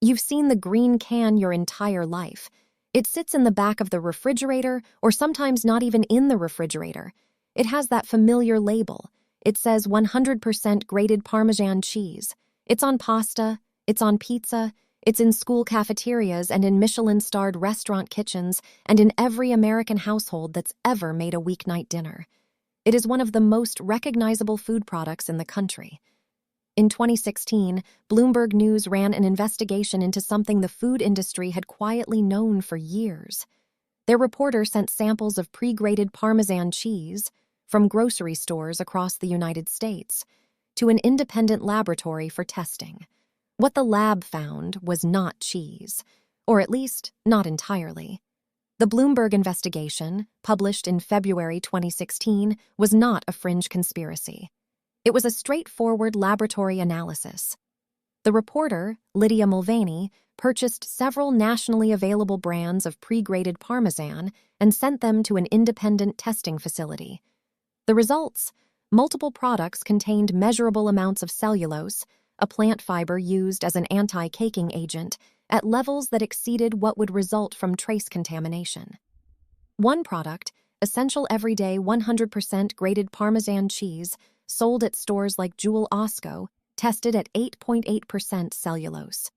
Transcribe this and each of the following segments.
You've seen the green can your entire life. It sits in the back of the refrigerator, or sometimes not even in the refrigerator. It has that familiar label. It says 100% grated Parmesan cheese. It's on pasta, it's on pizza, it's in school cafeterias and in Michelin-starred restaurant kitchens and in every American household that's ever made a weeknight dinner. It is one of the most recognizable food products in the country. In 2016, Bloomberg News ran an investigation into something the food industry had quietly known for years. Their reporter sent samples of pre-grated Parmesan cheese from grocery stores across the United States to an independent laboratory for testing. What the lab found was not cheese, or at least not entirely. The Bloomberg investigation, published in February 2016, was not a fringe conspiracy. It was a straightforward laboratory analysis. The reporter, Lydia Mulvany, purchased several nationally available brands of pre-grated Parmesan and sent them to an independent testing facility. The results: multiple products contained measurable amounts of cellulose, a plant fiber used as an anti-caking agent, at levels that exceeded what would result from trace contamination. One product, essential everyday 100% grated Parmesan cheese, sold at stores like Jewel Osco, tested at 8.8% cellulose.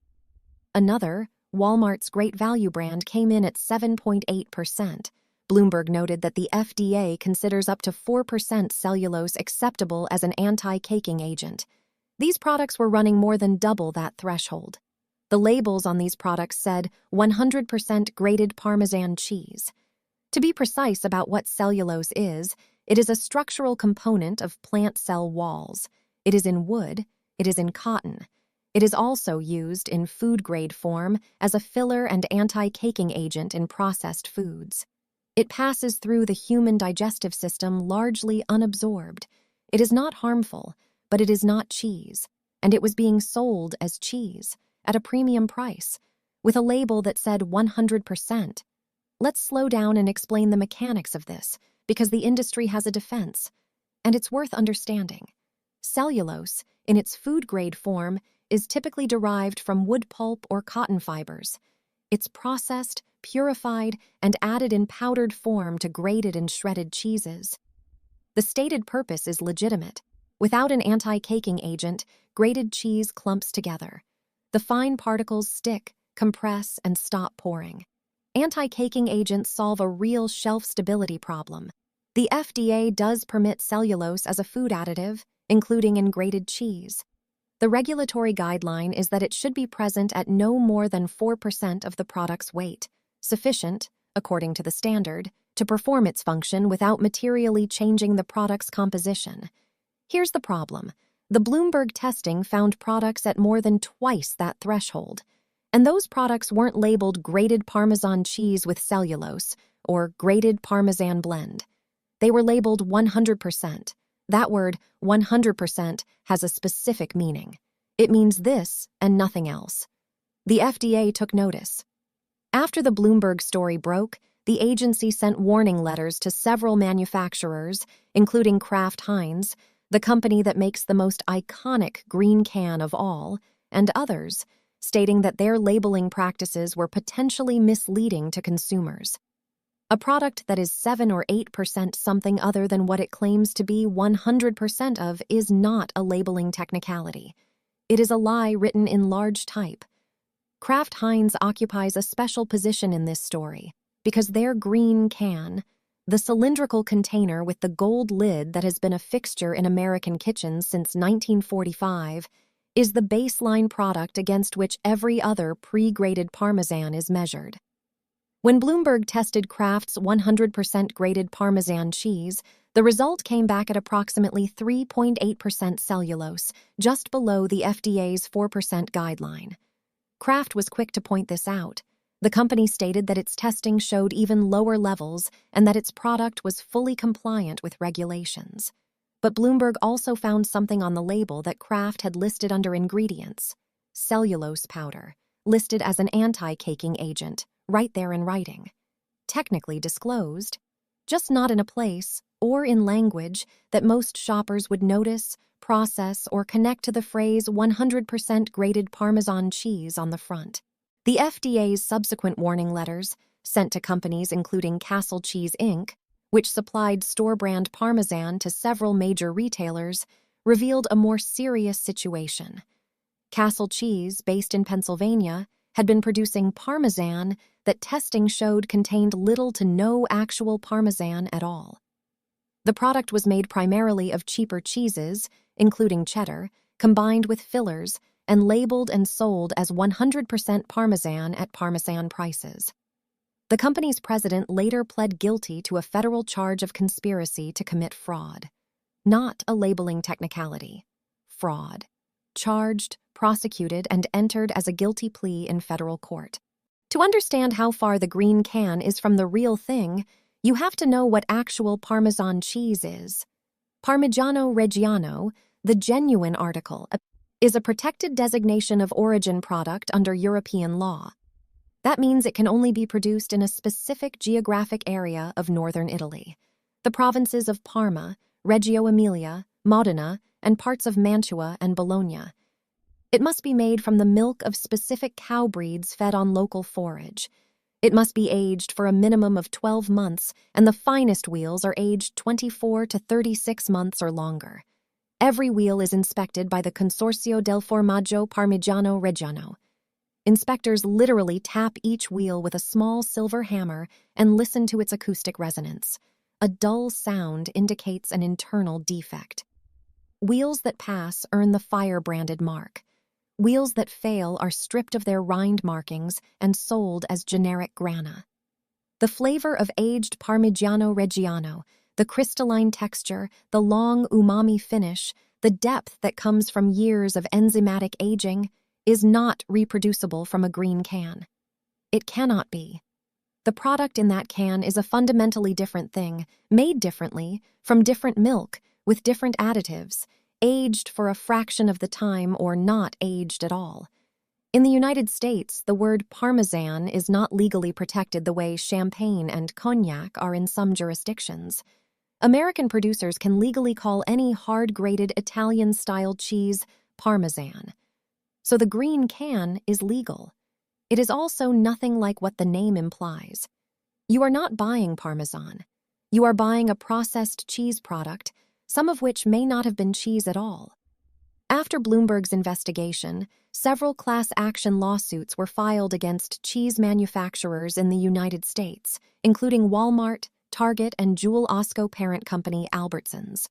Another, Walmart's Great Value brand, came in at 7.8%. Bloomberg noted that the FDA considers up to 4% cellulose acceptable as an anti-caking agent. These products were running more than double that threshold. The labels on these products said 100% grated Parmesan cheese. To be precise about what cellulose is, it is a structural component of plant cell walls. It is in wood, it is in cotton. It is also used in food-grade form as a filler and anti-caking agent in processed foods. It passes through the human digestive system largely unabsorbed. It is not harmful, but it is not cheese, and it was being sold as cheese at a premium price, with a label that said 100%. Let's slow down and explain the mechanics of this, because the industry has a defense, and it's worth understanding. Cellulose, in its food-grade form, is typically derived from wood pulp or cotton fibers. It's processed, purified, and added in powdered form to grated and shredded cheeses. The stated purpose is legitimate. Without an anti-caking agent, grated cheese clumps together. The fine particles stick, compress, and stop pouring. Anti-caking agents solve a real shelf stability problem. The FDA does permit cellulose as a food additive, including in grated cheese. The regulatory guideline is that it should be present at no more than 4% of the product's weight, sufficient, according to the standard, to perform its function without materially changing the product's composition. Here's the problem. The Bloomberg testing found products at more than twice that threshold, and those products weren't labeled grated Parmesan cheese with cellulose or grated Parmesan blend. They were labeled 100%. That word, 100%, has a specific meaning. It means this and nothing else. The FDA took notice. After the Bloomberg story broke, the agency sent warning letters to several manufacturers, including Kraft Heinz, the company that makes the most iconic green can of all, and others, stating that their labeling practices were potentially misleading to consumers. A product that is 7 or 8% something other than what it claims to be 100% of is not a labeling technicality. It is a lie written in large type. Kraft Heinz occupies a special position in this story because their green can, the cylindrical container with the gold lid that has been a fixture in American kitchens since 1945, is the baseline product against which every other pre-grated Parmesan is measured. When Bloomberg tested Kraft's 100% grated Parmesan cheese, the result came back at approximately 3.8% cellulose, just below the FDA's 4% guideline. Kraft was quick to point this out. The company stated that its testing showed even lower levels and that its product was fully compliant with regulations. But Bloomberg also found something on the label that Kraft had listed under ingredients: cellulose powder, listed as an anti-caking agent, right there in writing. Technically disclosed, just not in a place or in language that most shoppers would notice, process, or connect to the phrase 100% grated Parmesan cheese on the front. The FDA's subsequent warning letters, sent to companies including Castle Cheese Inc., which supplied store-brand Parmesan to several major retailers, revealed a more serious situation. Castle Cheese, based in Pennsylvania, had been producing Parmesan that testing showed contained little to no actual Parmesan at all. The product was made primarily of cheaper cheeses, including cheddar, combined with fillers, and labeled and sold as 100% Parmesan at Parmesan prices. The company's president later pled guilty to a federal charge of conspiracy to commit fraud. Not a labeling technicality. Fraud. Charged, prosecuted, and entered as a guilty plea in federal court. To understand how far the green can is from the real thing, you have to know what actual Parmesan cheese is. Parmigiano-Reggiano, the genuine article, is a protected designation of origin product under European law. That means it can only be produced in a specific geographic area of northern Italy. The provinces of Parma, Reggio Emilia, Modena, and parts of Mantua and Bologna. It must be made from the milk of specific cow breeds fed on local forage. It must be aged for a minimum of 12 months, and the finest wheels are aged 24 to 36 months or longer. Every wheel is inspected by the Consorzio del Formaggio Parmigiano-Reggiano. Inspectors literally tap each wheel with a small silver hammer and listen to its acoustic resonance. A dull sound indicates an internal defect. Wheels that pass earn the fire-branded mark. Wheels that fail are stripped of their rind markings and sold as generic grana. The flavor of aged Parmigiano-Reggiano, the crystalline texture, the long umami finish, the depth that comes from years of enzymatic aging, is not reproducible from a green can. It cannot be. The product in that can is a fundamentally different thing, made differently, from different milk, with different additives, aged for a fraction of the time or not aged at all. In the United States, the word Parmesan is not legally protected the way champagne and cognac are in some jurisdictions. American producers can legally call any hard-grated Italian-style cheese Parmesan. So the green can is legal. It is also nothing like what the name implies. You are not buying Parmesan. You are buying a processed cheese product, some of which may not have been cheese at all. After Bloomberg's investigation, several class action lawsuits were filed against cheese manufacturers in the United States, including Walmart, Target, and Jewel Osco parent company Albertsons.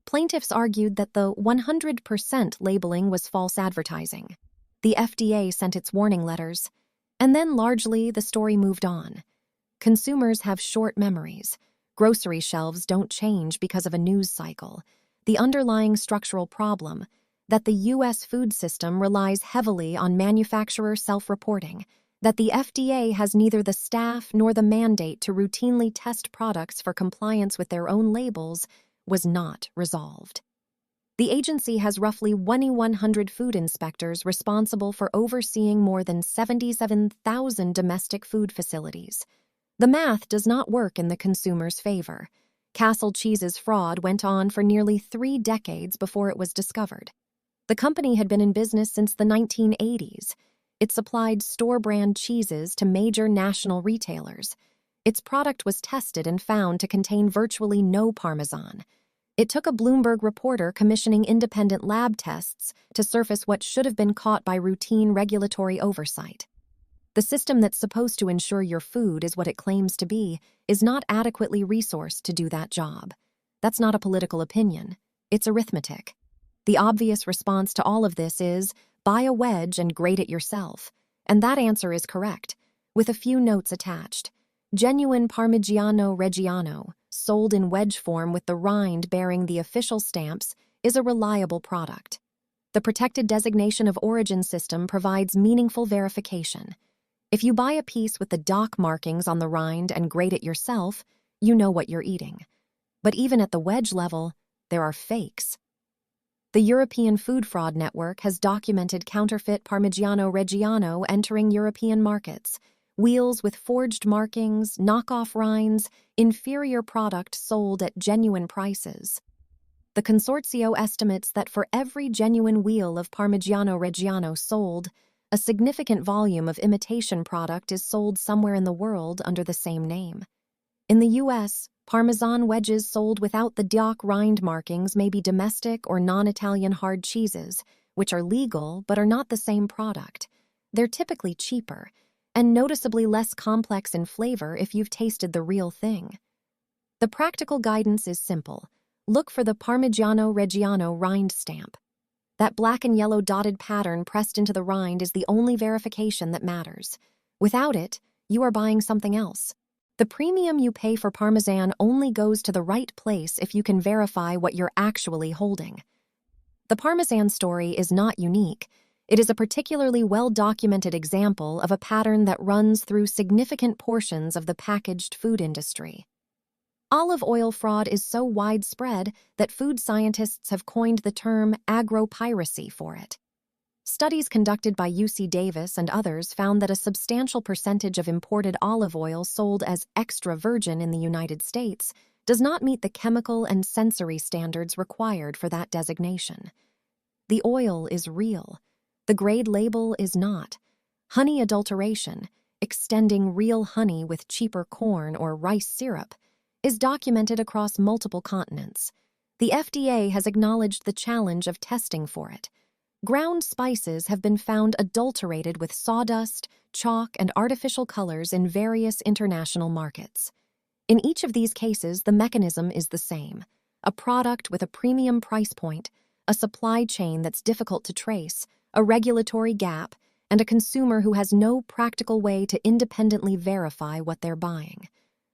Plaintiffs argued that the 100% labeling was false advertising. The FDA sent its warning letters, and then largely the story moved on. Consumers have short memories. Grocery shelves don't change because of a news cycle. The underlying structural problem, that the U.S. food system relies heavily on manufacturer self-reporting, that the FDA has neither the staff nor the mandate to routinely test products for compliance with their own labels, was not resolved. The agency has roughly 2,100 food inspectors responsible for overseeing more than 77,000 domestic food facilities. The math does not work in the consumer's favor. Castle Cheese's fraud went on for nearly 3 decades before it was discovered. The company had been in business since the 1980s. It supplied store-brand cheeses to major national retailers. Its product was tested and found to contain virtually no Parmesan. It took a Bloomberg reporter commissioning independent lab tests to surface what should have been caught by routine regulatory oversight. The system that's supposed to ensure your food is what it claims to be is not adequately resourced to do that job. That's not a political opinion. It's arithmetic. The obvious response to all of this is, buy a wedge and grate it yourself. And that answer is correct, with a few notes attached. Genuine Parmigiano-Reggiano, sold in wedge form with the rind bearing the official stamps, is a reliable product. The protected designation of origin system provides meaningful verification. If you buy a piece with the DOC markings on the rind and grate it yourself, you know what you're eating. But even at the wedge level, there are fakes. The European Food Fraud Network has documented counterfeit Parmigiano-Reggiano entering European markets. Wheels with forged markings, knockoff rinds, inferior product sold at genuine prices. The consortio estimates that for every genuine wheel of Parmigiano-Reggiano sold, a significant volume of imitation product is sold somewhere in the world under the same name. In the U.S., Parmesan wedges sold without the DOC rind markings may be domestic or non-Italian hard cheeses, which are legal but are not the same product. They're typically cheaper and noticeably less complex in flavor if you've tasted the real thing. The practical guidance is simple. Look for the Parmigiano-Reggiano rind stamp. That black and yellow dotted pattern pressed into the rind is the only verification that matters. Without it, you are buying something else. The premium you pay for Parmesan only goes to the right place if you can verify what you're actually holding. The Parmesan story is not unique. It is a particularly well-documented example of a pattern that runs through significant portions of the packaged food industry. Olive oil fraud is so widespread that food scientists have coined the term agropiracy for it. Studies conducted by UC Davis and others found that a substantial percentage of imported olive oil sold as extra virgin in the United States does not meet the chemical and sensory standards required for that designation. The oil is real. The grade label is not. Honey adulteration, extending real honey with cheaper corn or rice syrup, is documented across multiple continents. The FDA has acknowledged the challenge of testing for it. Ground spices have been found adulterated with sawdust, chalk, and artificial colors in various international markets. In each of these cases, the mechanism is the same: a product with a premium price point, a supply chain that's difficult to trace, a regulatory gap, and a consumer who has no practical way to independently verify what they're buying.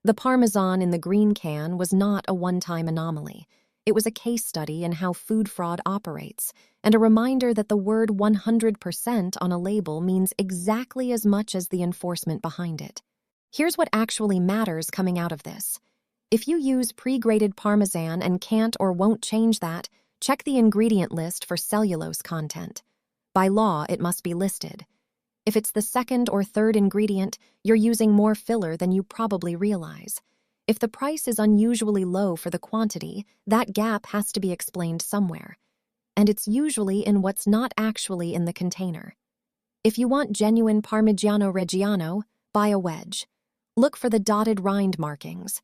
The Parmesan in the green can was not a one-time anomaly. It was a case study in how food fraud operates, and a reminder that the word 100% on a label means exactly as much as the enforcement behind it. Here's what actually matters coming out of this. If you use pre-grated Parmesan and can't or won't change that, check the ingredient list for cellulose content. By law, it must be listed. If it's the second or third ingredient, you're using more filler than you probably realize. If the price is unusually low for the quantity, that gap has to be explained somewhere. And it's usually in what's not actually in the container. If you want genuine Parmigiano-Reggiano, buy a wedge. Look for the dotted rind markings.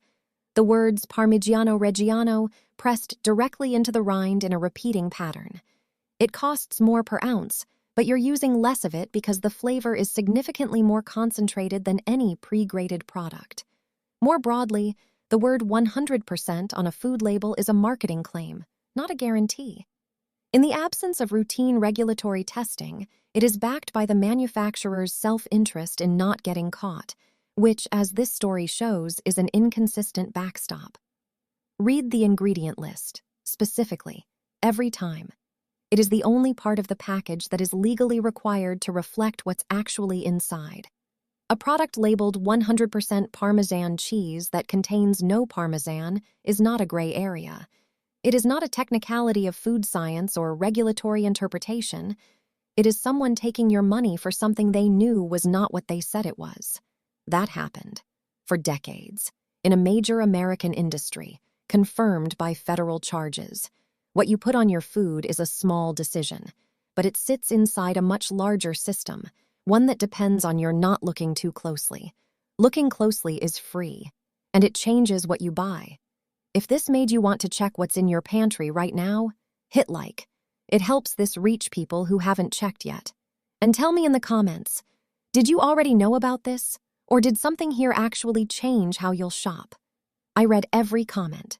The words Parmigiano-Reggiano pressed directly into the rind in a repeating pattern. It costs more per ounce, but you're using less of it because the flavor is significantly more concentrated than any pre-grated product. More broadly, the word 100% on a food label is a marketing claim, not a guarantee. In the absence of routine regulatory testing, it is backed by the manufacturer's self-interest in not getting caught, which, as this story shows, is an inconsistent backstop. Read the ingredient list, specifically, every time. It is the only part of the package that is legally required to reflect what's actually inside. A product labeled 100% Parmesan cheese that contains no Parmesan is not a gray area. It is not a technicality of food science or regulatory interpretation. It is someone taking your money for something they knew was not what they said it was. That happened, for decades, in a major American industry, confirmed by federal charges. What you put on your food is a small decision, but it sits inside a much larger system, one that depends on your not looking too closely. Looking closely is free, and it changes what you buy. If this made you want to check what's in your pantry right now, hit like. It helps this reach people who haven't checked yet. And tell me in the comments, did you already know about this, or did something here actually change how you'll shop? I read every comment.